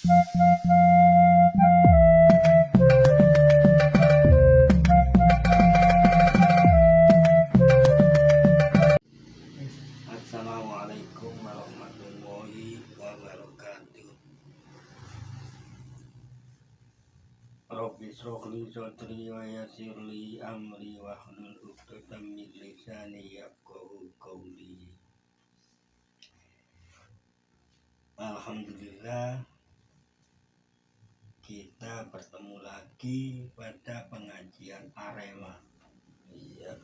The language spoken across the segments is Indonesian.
Assalamualaikum warahmatullahi wabarakatuh. Rabbi shrah li sadri wa yassir li amri wahlul 'uqdatam min lisani yafqahu qawli. Alhamdulillah, kita bertemu lagi pada pengajian Arema. Iya.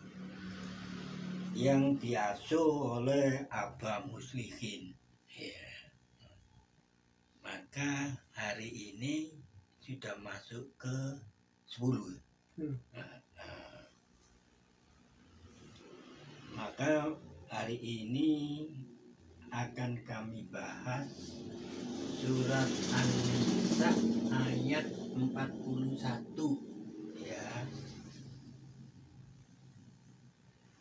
Yang diasuh oleh Abah Muslihin. Ya. Maka hari ini sudah masuk ke 10. Maka hari ini akan kami bahas surat An-Nisa ayat 41. Ya.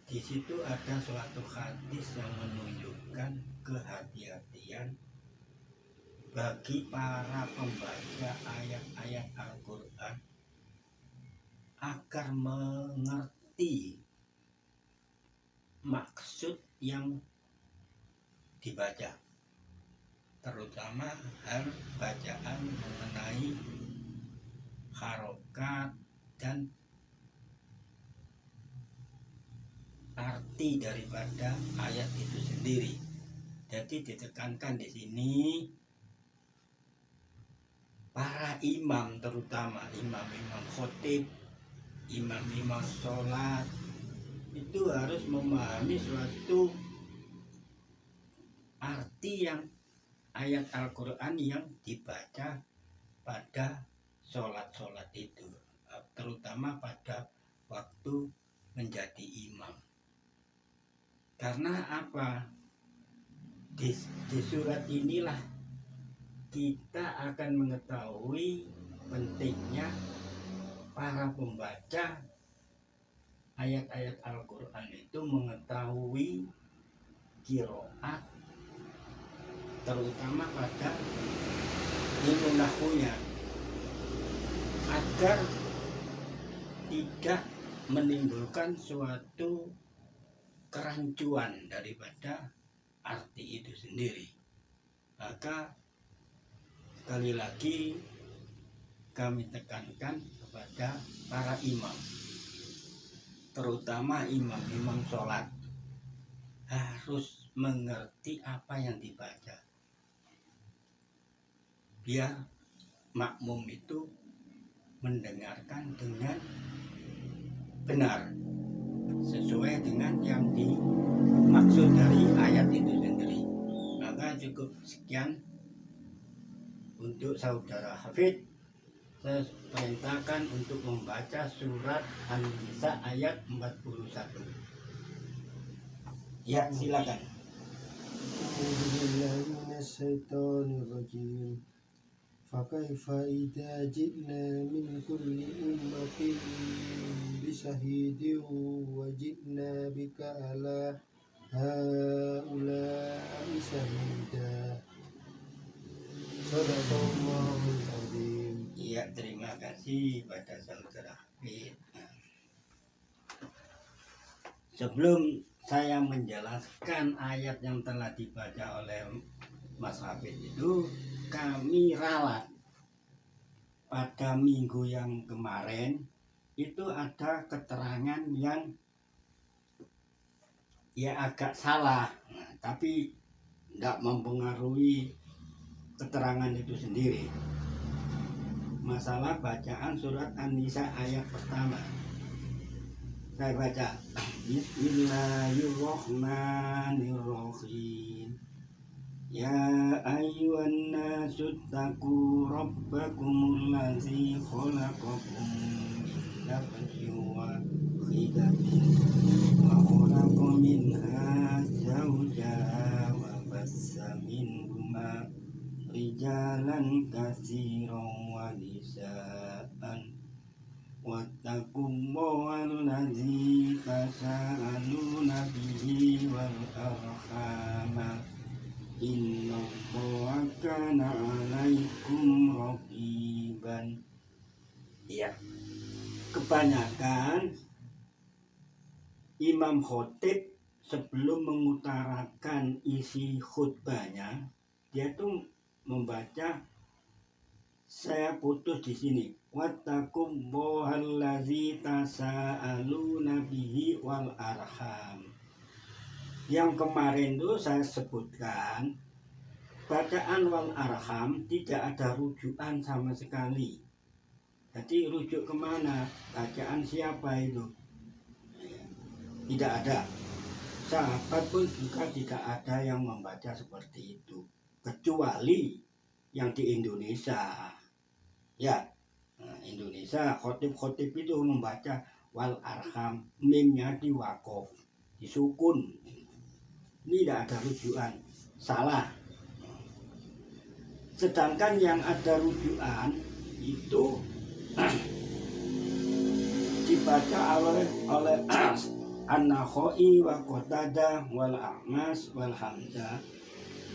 Di situ ada suatu hadis yang menunjukkan kehati-hatian bagi para pembaca ayat-ayat Al-Quran agar mengerti maksud yang dibaca, terutama hal bacaan mengenai harokat dan arti daripada ayat itu sendiri. Jadi ditekankan di sini para imam, terutama imam-imam khotib, imam-imam sholat, itu harus memahami suatu arti yang ayat Al-Quran yang dibaca pada sholat-sholat itu, terutama pada waktu menjadi imam. Karena apa? Di surat inilah kita akan mengetahui pentingnya para pembaca ayat-ayat Al-Quran itu mengetahui qiraat, terutama pada ilmu nahwunya, agar tidak menimbulkan suatu kerancuan daripada arti itu sendiri. Maka sekali lagi kami tekankan kepada para imam, terutama imam-imam sholat, harus mengerti apa yang dibaca, biar makmum itu mendengarkan dengan benar sesuai dengan yang dimaksud dari ayat itu sendiri. Maka cukup sekian untuk saudara Hafid. Saya perintahkan untuk membaca surat An-Nisa ayat 41. Ya, silakan. فكيف إذا جئنا من كل أمة بشهيد وجئنا بك على هؤلاء شهيدا. Sadaqallahul Azim. Ya, terima kasih pada saudara Hafid. Sebelum saya menjelaskan ayat yang telah dibaca oleh Mas Hafid itu, kami ralat pada minggu yang kemarin itu ada keterangan yang ya agak salah, tapi tidak mempengaruhi keterangan itu sendiri. Masalah bacaan surat An-Nisa ayat pertama. Saya baca, Bismillahirrahmanirrahim. Ya ayyuhan nasu taqu rabbakumul ladzi khalaqakum min nafsin wahidatin wa khalaqa minha zawjaha wa bassa minhuma rijalan katsiran wa nisaan wattaqullaha allazi tasaaluna bihi wal arhama innallaha kana 'alaikum raqiban. Ya, kebanyakan imam khotib sebelum mengutarakan isi khutbahnya, dia tuh membaca, saya putus di sini, wattaqullahallazi tasaaluna bihi wal arham. Yang kemarin tuh saya sebutkan, bacaan wal arham tidak ada rujukan sama sekali. Jadi rujuk kemana? Bacaan siapa itu? Tidak ada. Sahabat pun juga tidak ada yang membaca seperti itu, kecuali yang di Indonesia. Ya, Indonesia khotib-khotib itu membaca wal arham, mimnya di wakof, disukun. Ini tidak ada rujukan, salah. Sedangkan yang ada rujukan itu dibaca oleh An-Nakhai wa Qatadah wal A'mas wal Hamzah,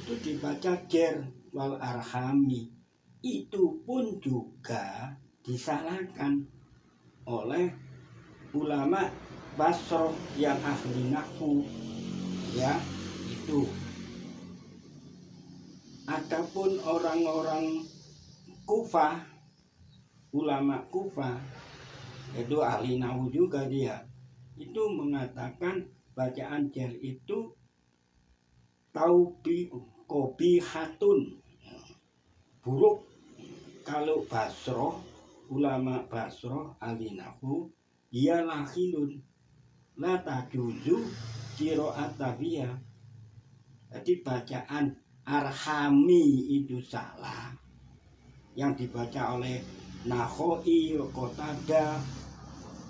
itu dibaca jer wal arhami. Itu pun juga disalahkan oleh ulama Basrah yang ahli nahwu, ya itu. Adapun orang-orang Kufah, ulama Kufah, itu ahli nahwu juga dia, itu mengatakan bacaan jer itu qabihatun, buruk. Kalau Basrah, ulama Basrah ahli nahwu, dia lakhilun, la tajuzu qira'ata biha. Jadi bacaan arhami itu salah. Yang dibaca oleh Nakhai, Qatadah,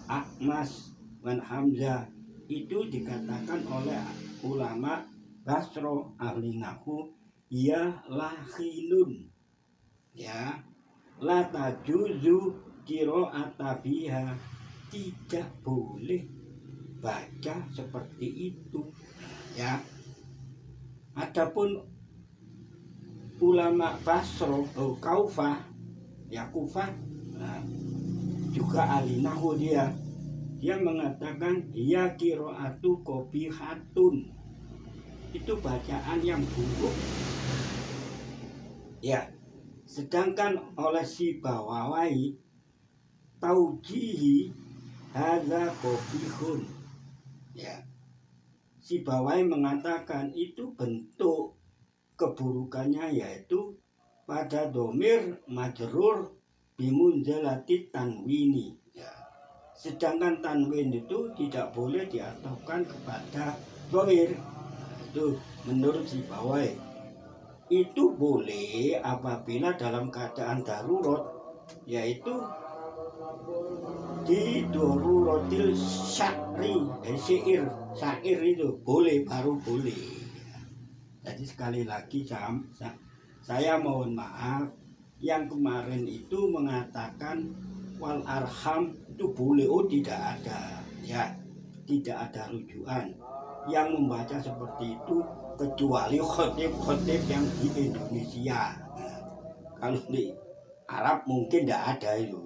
A'mas, dan Hamzah itu dikatakan oleh ulama Basrah ahli nahwu, ya lakhilun, ya la tajuzu qira'ata biha, tidak boleh baca seperti itu, ya. Adapun ulama Basrah, Kufah, ya Kufah, nah, juga ahli nahwu dia mengatakan ya qira'atu qabihatun, itu bacaan yang buruk, ya. Sedangkan oleh Sibawayh taujihi hadza qabihun, ya. Sibawayh mengatakan itu bentuk keburukannya yaitu pada domir majrur bimunzalati tanwini, ya. Sedangkan tanwin itu tidak boleh diatofkan kepada domir. Itu menurut Sibawayh. Itu boleh apabila dalam keadaan darurat, yaitu di daruratil sya'ri, syair itu boleh, baru boleh. Jadi sekali lagi saya mohon maaf, yang kemarin itu mengatakan wal arham itu boleh, tidak ada, ya, tidak ada rujukan yang membaca seperti itu kecuali khotib-khotib yang di Indonesia. Kalau di Arab mungkin tidak ada itu.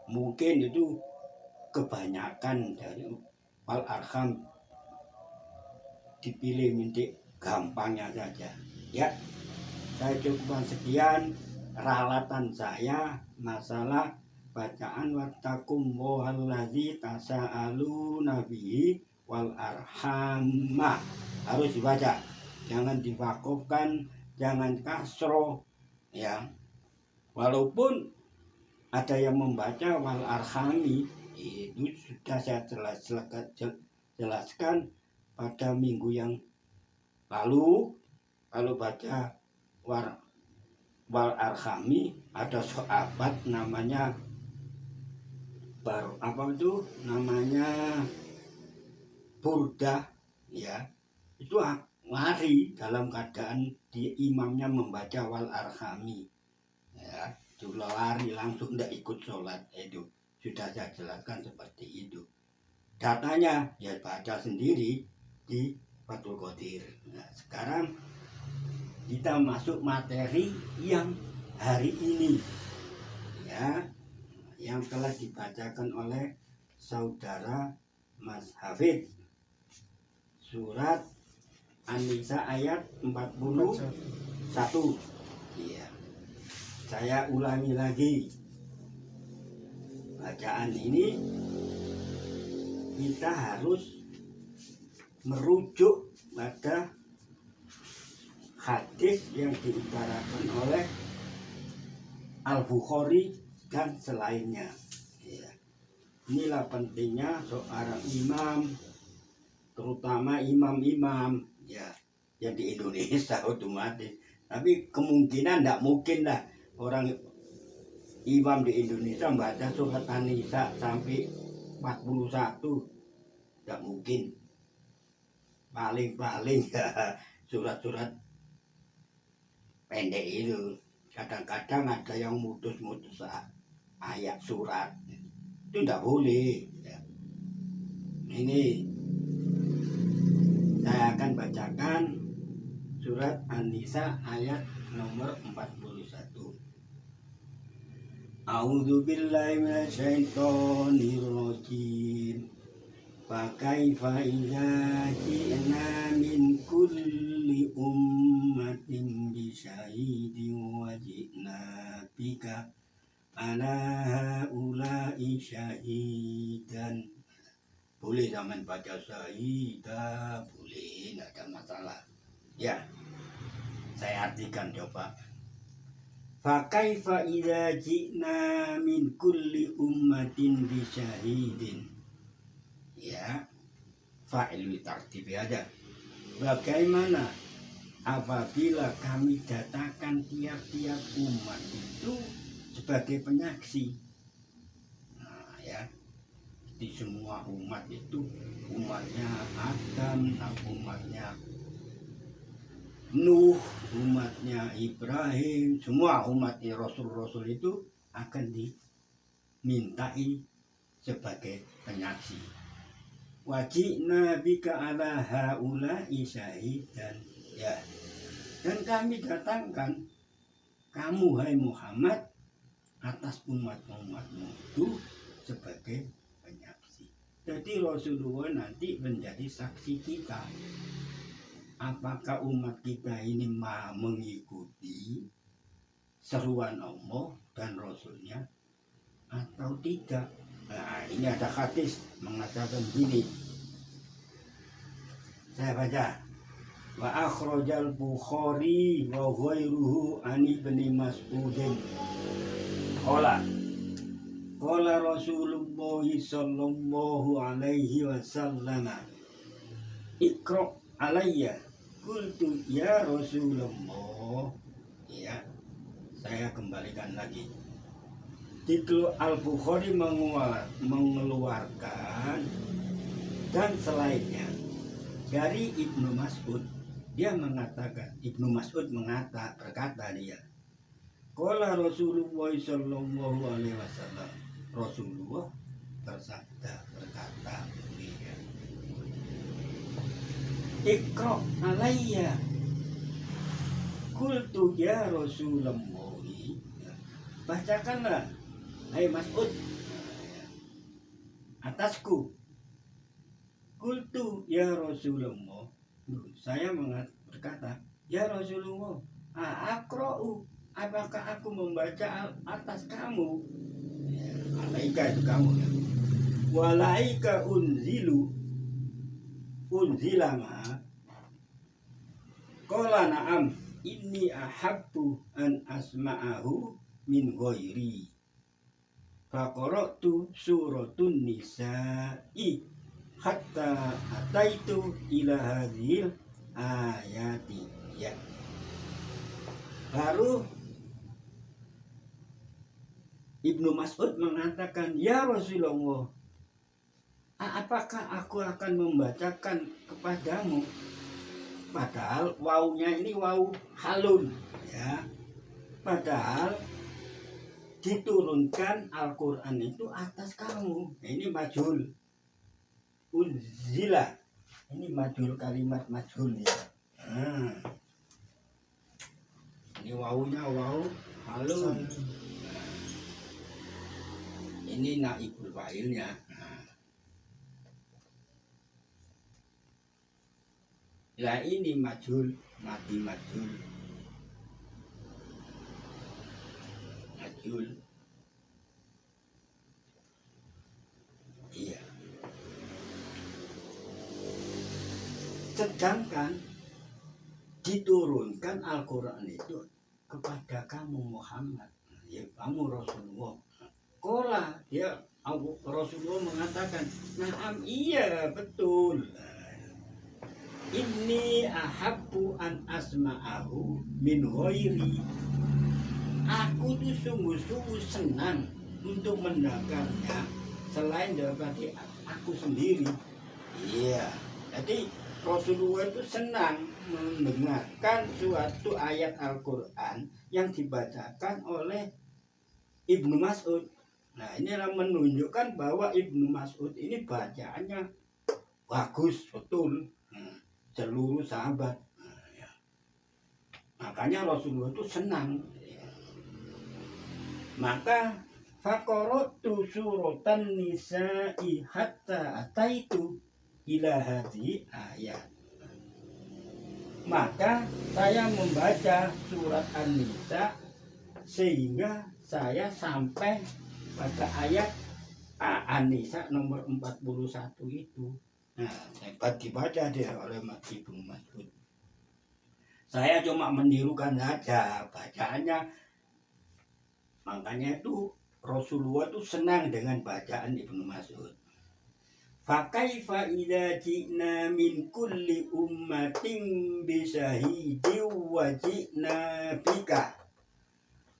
Mungkin itu kebanyakan dari wal arham dipilih mintik gampangnya saja. Ya, saya cukupkan sekian ralatan saya masalah bacaan wattaqullahallazi tasaaluna bihi wal arhamah. Harus dibaca, jangan diwakufkan, jangan kasroh, ya. Walaupun ada yang membaca wal arhami, itu sudah saya jelaskan pada minggu yang lalu. Kalau baca wal arhami, ada sahabat namanya namanya Burdah, ya. Itu lari dalam keadaan imamnya membaca wal arhami, ya. Itu lari langsung tidak ikut sholat. Itu sudah saya jelaskan seperti itu. Datanya ya baca sendiri di Fathul Qadir. Nah, sekarang kita masuk materi yang hari ini, ya, yang telah dibacakan oleh saudara Mas Hafid, surat An-Nisa ayat 41. Iya. Saya ulangi lagi. Bacaan ini kita harus merujuk pada hadis yang diutarakan oleh Al-Bukhari dan selainnya. Ya. Inilah pentingnya seorang imam, terutama imam-imam ya yang di Indonesia otomatis. Tapi kemungkinan tidak mungkin lah orang imam di Indonesia membaca surat An-Nisa sampai 41. Tidak mungkin. Paling-paling ya surat-surat pendek itu. Kadang-kadang ada yang mutus-mutus ayat surat. Itu tidak boleh ya. Ini saya akan bacakan surat An-Nisa ayat nomor 41. A'udzu billahi minasyaitonir rajim. Fakaifa idza ji'na min kulli ummatin bi syahidin wa ji'na bika ala haula'i syahidan. Boleh zaman baca syahidah, boleh, tidak ada masalah. Ya, saya artikan coba. Fakaifa idza ji'na min kulli ummatin bi syahidin. Ya, fa'il tartib aja. Bagaimana apabila kami datangkan tiap-tiap umat itu sebagai penyaksi? Nah, ya, di semua umat itu, umatnya Adam, umatnya Nuh, umatnya Ibrahim, semua umat Rasul-Rasul itu akan dimintai sebagai penyaksi. Wajibna bika ala haula'i syahidan. Ya. Dan kami datangkan kamu hai Muhammad atas umat-umatmu itu sebagai penyaksi. Jadi Rasulullah nanti menjadi saksi kita. Apakah umat kita ini mengikuti seruan Allah dan Rasulnya atau tidak? Nah, ini ada hadis mengatakan begini. Saya baca. Wa akhrajal Bukhari wa ghairuhu an Ibnu Mas'udin. Qala Rasulullah sallallahu alaihi wasallam. Iqra alayya. Qultu ya Rasulullah. Ya. Saya kembalikan lagi. Tiklu Al-Bukhari mengeluarkan dan selainnya dari Ibnu Mas'ud. Dia mengatakan, Ibnu Mas'ud berkata dia, qala Rasulullah sallallahu alaihi wasallam. Rasulullah berkata, ya. Iqra alayya. Qultu ya Rasulullah. Bacakanlah, hai Mas'ud, atasku. Qultu ya Rasulullah. Saya berkata, ya Rasulullah, aqra'u, apakah aku membaca atas kamu? Ya, alaika itu kamu ya. Walaika unzila ma'a. Qala na'am, inni ahabbu an asma'ahu min ghairi. Faqara'tu suratun nisa'i hatta ataitu ila hadhil ayati. Ya. Lalu Ibnu Mas'ud mengatakan, ya Rasulullah, apakah aku akan membacakan kepadamu? Padahal wawunya ini wawu halun, ya. Padahal diturunkan Al-Quran itu atas kamu. Ini majhul. Unzila. Ini majhul, kalimat majhul ya. ini wawunya wawu halun. Ini naibul fa'ilnya. Lah ini majhul, mati majhul. Majhul. Iya. Sedangkan diturunkan Al-Quran itu kepada kamu Muhammad, ya kamu Rasulullah. Kola dia Rasulullah mengatakan, "Na'am, iya betul. Inni ahabbu an asma'ahu min ghairi." Aku tuh sungguh-sungguh senang untuk mendengarnya selain daripada aku sendiri. Iya. Jadi Rasulullah itu senang mendengarkan suatu ayat Al-Quran yang dibacakan oleh Ibnu Mas'ud. Nah, inilah menunjukkan bahwa Ibnu Mas'ud ini bacaannya bagus, betul. Seluruh sahabat. Ya. Makanya Rasulullah itu senang. Ya. Maka faqaratu suratan nisa'i hatta ataitu ila hadhi ayat. Maka saya membaca surat An-Nisa sehingga saya sampai pada ayat An-Nisa nomor 41 itu. Nah, hebat dibaca dia oleh Ibnu Mas'ud. Saya cuma menirukan saja bacaannya. Makanya itu Rasulullah itu senang dengan bacaan Ibnu Mas'ud. Fakaifa idza ji'na min kulli ummatin bisyahidin wa ji'na bika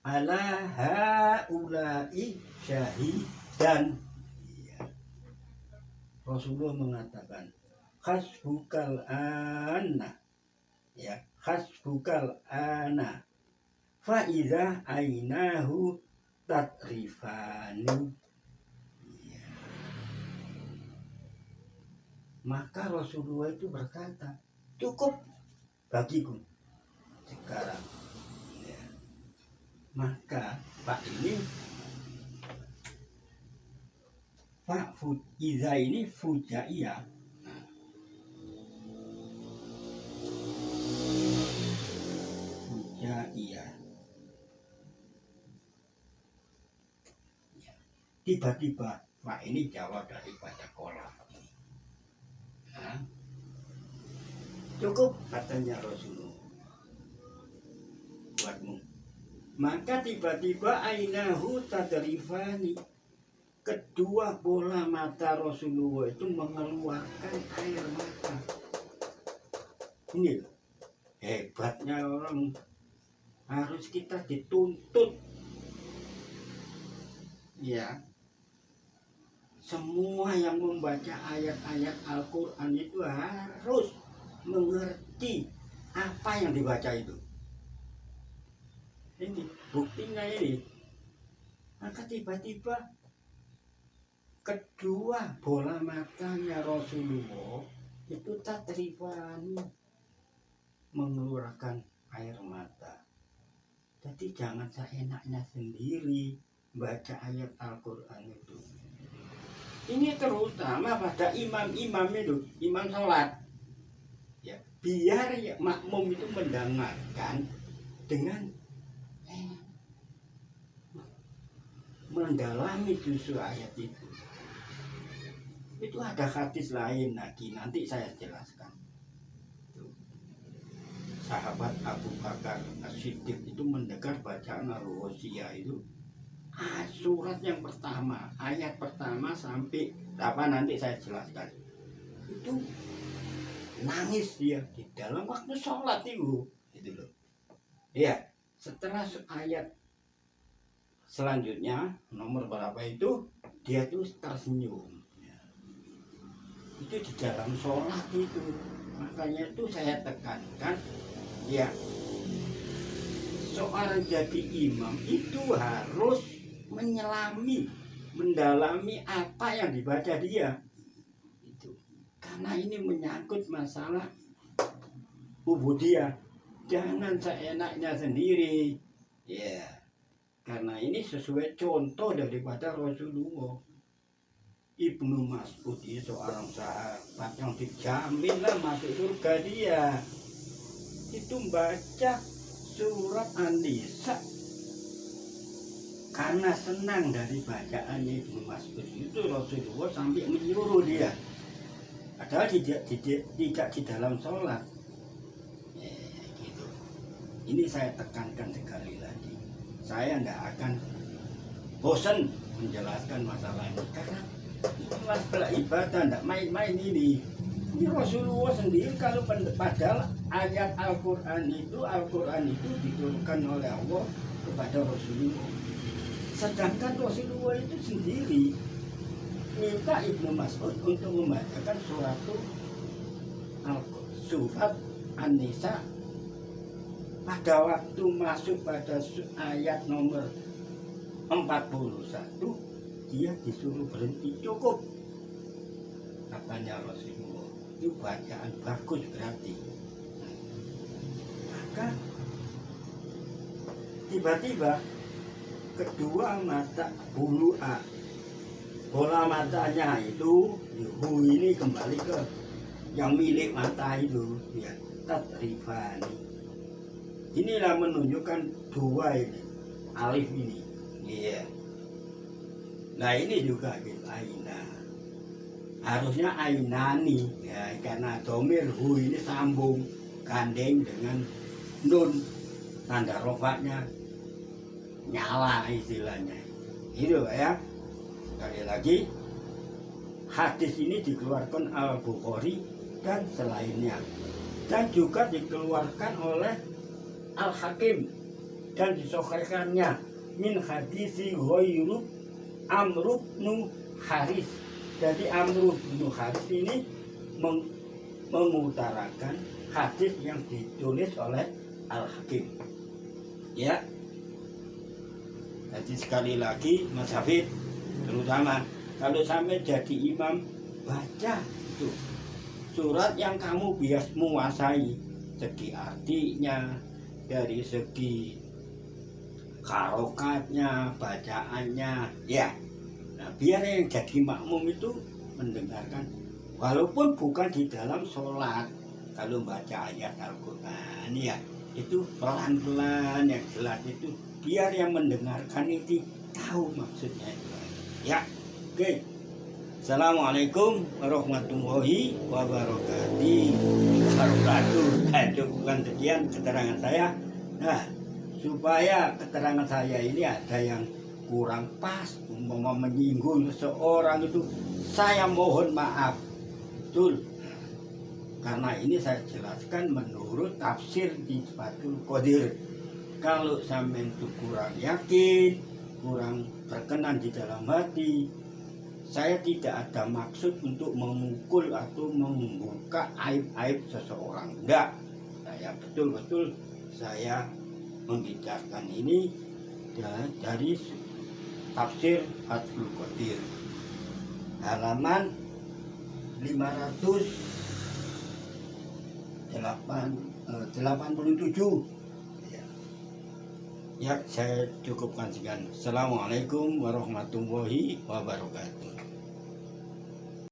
ala haula'i syahidan. Rasulullah mengatakan hasbukal ana, ya, hasbukal ana fa idza ainahu tatrifani. Maka Rasulullah itu berkata, cukup bagiku sekarang. Ya. Maka Pak ini, Pak Iza ini fujaiyah. Fujaiyah. Tiba-tiba Pak ini jawab daripada kolam. Nah, cukup katanya Rasulullah buatmu. Maka tiba-tiba ainahu tadrifani, kedua bola mata Rasulullah itu mengeluarkan air mata. Ini loh, hebatnya orang, harus kita dituntut, ya. Semua yang membaca ayat-ayat Al-Quran itu harus mengerti apa yang dibaca itu. Ini buktinya ini. Maka tiba-tiba kedua bola matanya Rasulullah itu tatrifani, mengeluarkan air mata. Jadi jangan seenaknya sendiri baca ayat Al-Quran itu. Ini terutama pada imam-imam itu, imam sholat, ya, biar ya, makmum itu mendengarkan dengan mendalami justru ayat itu. Itu ada hadis lain lagi, nanti saya jelaskan. Sahabat Abu Bakar As-Siddiq itu mendengar bacaan Al-Wasiyah itu, surat yang pertama, ayat pertama sampai apa nanti saya jelaskan. Itu nangis dia di dalam waktu sholat itu loh. Ya, setelah ayat selanjutnya nomor berapa itu dia tuh tersenyum. Ya. Itu di dalam sholat itu. Makanya itu saya tekankan, ya, seorang jadi imam itu harus menyelami, mendalami apa yang dibaca dia. Itu karena ini menyangkut masalah ubudiyah, Jangan seenaknya sendiri. Ya, karena ini sesuai contoh daripada Rasulullah. Ibnu Mas'ud itu seorang sahabat yang dijaminlah masuk surga dia. Itu baca surat An-Nisa karena senang dari bacaannya Ibnu Mas'ud itu Rasulullah sampai menyuruh dia. Padahal tidak di dalam sholat. Gitu. Ini saya tekankan sekali lagi. Saya tidak akan bosan menjelaskan masalah ini karena ini masalah ibadah, tidak main-main ini. Ini Rasulullah sendiri kalau padahal ayat Al-Quran itu diturunkan oleh Allah kepada Rasulullah. Sedangkan Rasulullah itu sendiri minta Ibnu Mas'ud untuk membacakan surat An-Nisa pada waktu masuk pada ayat nomor 41 dia disuruh berhenti, cukup katanya Rasulullah. Itu bacaan bagus berarti. Maka tiba-tiba kedua mata bola matanya itu ini kembali ke yang milik mata itu, ya, tatrifani. Inilah menunjukkan dua ini alif ini, iya. Nah ini juga aina, harusnya ainani, ya, karena domir hu ini sambung gandeng dengan nun, tanda rofaknya nyala istilahnya. Itu ya. Sekali lagi, hadis ini dikeluarkan Al-Bukhari dan selainnya, dan juga dikeluarkan oleh Al-Hakim dan disahihkannya min hadisi Ghairu Amr bin Haris. Jadi Amr bin Haris ini mengutarakan hadis yang ditulis oleh Al-Hakim. Ya. Jadi sekali lagi Mas Hafid, terutama kalau sampai jadi imam, baca itu surat yang kamu biasa menguasai, segi artinya, dari segi harokatnya, bacaannya, ya. Nah, biar yang jadi makmum itu mendengarkan, walaupun bukan di dalam sholat. Kalau baca ayat Al-Quran, ya, itu pelan-pelan, yang jelas itu, biar yang mendengarkan itu tahu maksudnya itu. Ya, oke. Assalamualaikum warahmatullahi wabarakatuh. Cukupkan sekian keterangan saya. Nah, supaya keterangan saya ini ada yang kurang pas, umpama menyinggung seseorang itu, saya mohon maaf. Betul. Karena ini saya jelaskan menurut tafsir di Fathul Qadir. Kalau sampai itu kurang yakin, kurang berkenan di dalam hati, saya tidak ada maksud untuk memukul atau membuka aib-aib seseorang. Enggak. Saya betul-betul saya membicarakan ini dari tafsir Fathul Qadir. Halaman 587. Ya, saya cukupkan sekian. Assalamualaikum warahmatullahi wabarakatuh.